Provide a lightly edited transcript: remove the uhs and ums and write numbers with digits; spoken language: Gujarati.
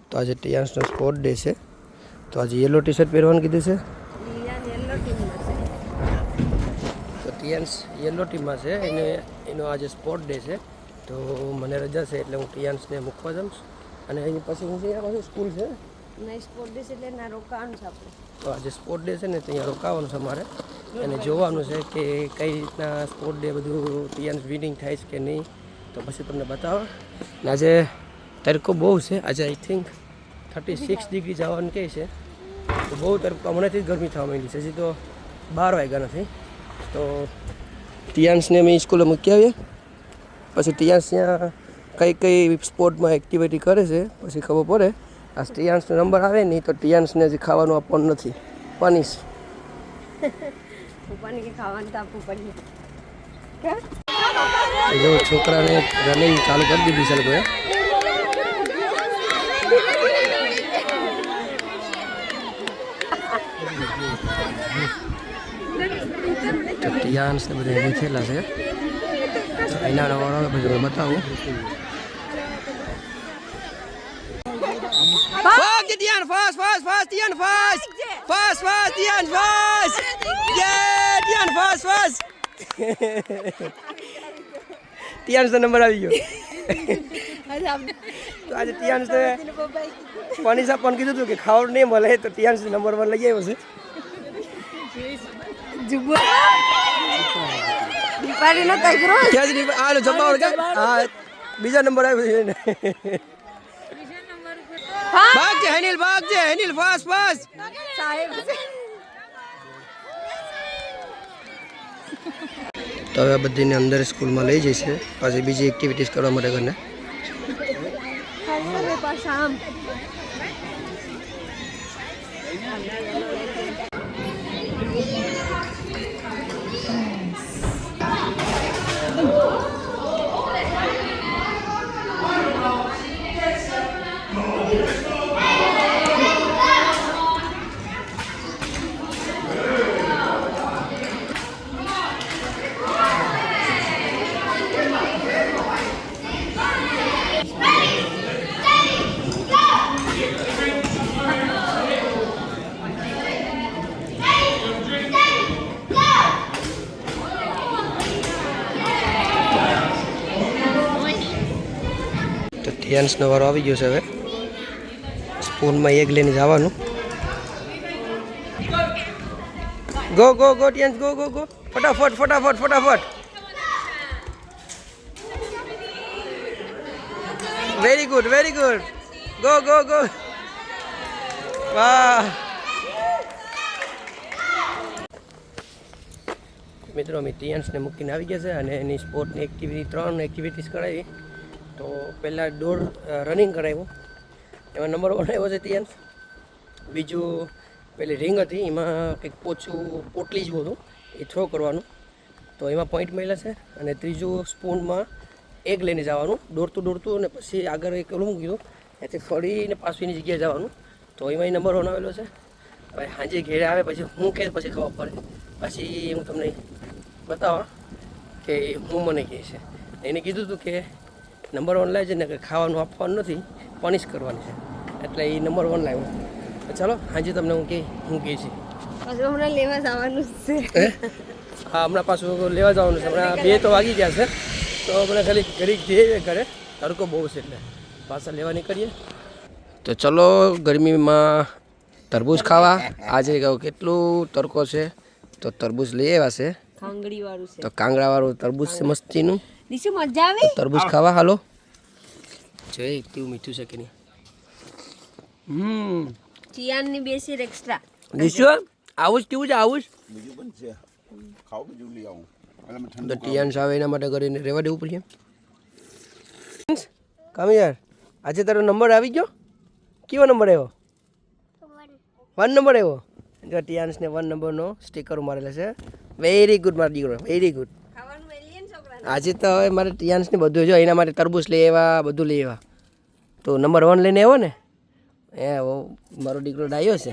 તો આજે ટિયાન્સનો સ્પોર્ટ ડે છે, તો આજે યલો ટી શર્ટ પહેરવાનું કીધું છે. તો ટિયાન્સ યલો ટીમમાં છે, એનો આજે સ્પોર્ટ ડે છે, તો મને રજા છે એટલે હું ટિયાન્સને મૂકવા જાઉં છું. અને એની પછી હું અહીંયા પાછું સ્કૂલ છે સ્પોર્ટ ડે એટલે ના રોકાવાનું છે આપણે. તો આજે સ્પોર્ટ ડે છે ને ત્યાં રોકાવાનું છે અમારે અને જોવાનું છે કે કઈ રીતના સ્પોર્ટ ડે બધું ટિયાન્સ વિનિંગ થાય છે કે નહીં, તો પછી તમને બતાવો. ને આજે તડકો બહુ છે, આજે આઈ થિંક 36 ડિગ્રી જવાનું કહે છે, તો બહુ તડકો હમણાંથી જ ગરમી થવા માંડી છે, હજી તો 12 વાગ્યા નથી. તો ટિયાન્સને અમે સ્કૂલે મૂકી આવીએ, પછી ટિયાન્સ ત્યાં કઈ સ્પોર્ટમાં એક્ટિવિટી કરે છે પછી ખબર પડે. આ ટિયાન્સનો નંબર આવે નહીં તો ટિયાન્સને હજી ખાવાનું આપવાનું નથી, પનિશ ખાવાનું તો આપવું પડે. જો છોકરાને રનિંગ ચાલુ કરી દીધી છે લોકોએ. ટિયાન્સ ને બધા બેઠેલા છે, એના નવા આવે પછી હું બતાવું. Tian fast Tian fast Tian fast yeah Tian fast Tian નો નંબર આવી ગયો. તો આજે ટિયાન્સ ને પનિશ આપવાનું કીધું હતું કે ખાવાનું નહીં મળે તો ટિયાન્સ નંબર 1 લઈ આવ્યો છે. બીજા નંબર આવ્યો છે. ભાગ જે હેનિલ ફાસ્ટ સાહેબ. તો હવે બધીને અંદર સ્કૂલમાં લઈ જઈશે, પછી બીજી એક્ટિવિટીઝ કરવા માટે ઘરને. ટિયાન્સનો વારો આવી ગયો છે, હવે સ્પૂનમાં એગ લઈને જવાનું. ગો ટિયાન્સ ગો ફટાફટ. વેરી ગુડ ગો વાહ. મિત્રો અમે ટિયાન્સને મૂકીને આવી ગયા છે અને એની સ્પોર્ટની એક્ટિવિટી 3 એક્ટિવિટીઝ કરાવી. તો પહેલાં રનિંગ કરાવ્યું, એમાં નંબર 1 આવ્યો છે ટિયાન્સ. બીજું પેલી રિંગ હતી, એમાં કંઈક પોટલી જેવું હતું, એ થ્રો કરવાનું, તો એમાં પોઈન્ટ મળ્યા છે. અને ત્રીજું સ્પૂનમાં એગ લઈને જવાનું, દોડતું અને પછી આગળ એક ઓલું મૂકી દઉં, ત્યાંથી ફરીને પાછું એની જગ્યાએ જવાનું. તો એમાં નંબર 1 આવેલો છે. હવે સાંજે ઘેરે આવે પછી હું કે પછી ખબર પડે, પછી હું તમને બતાવવા કે હું મને કહે છે. એને કીધું હતું કે નંબર 1 લાવે છે ને કે ખાવાનું આપવાનું નથી, પનિશ કરવાની છે, એટલે એ નંબર 1 લાવ્યો. ચાલો હાજી તમને હું કહે છે. હમણાં લેવા જવાનું છે. હા, હમણાં પાછું લેવા જવાનું છે. હમણાં 2 તો વાગી ગયા છે, તો હમણાં ખાલી ઘડીક જઈએ ઘરે, તડકો બહુ છે એટલે પાછા લેવા નીકળીએ. તો ચલો ગરમીમાં તરબૂચ ખાવા. આજે કેટલું તડકો છે તો તરબૂચ લઈ આવ્યા છે. તો કાંગડાવાળું તરબૂચ છે મસ્તીનું. મજા આવે તરબૂચ ખાવા. હાલો જોઈ કેવું મીઠું છે કે નહીં. ટિયાનની બેસી એક્સ્ટ્રા દીશું આવું જ કેવું છે આવું જ તો ટિયાન્સ આવે એના માટે કરીને રહેવા દેવું પડશે. કામ યાર આજે તારો નંબર આવી ગયો. કેવો નંબર આવ્યો? 1 નંબર આવ્યો. જો ટિયાન્સને 1 નંબરનો સ્ટીકર મારેલા છે. વેરી ગુડ મારો દીકરો, વેરી ગુડ. આજે તો હવે મારે ટિયાન્સને બધું જો એના માટે તરબૂચ લઈ આવ્યા, બધું લઈ આવ્યા. તો નંબર 1 લઈને આવ્યો ને, એ મારો દીકરો ડાયો છે.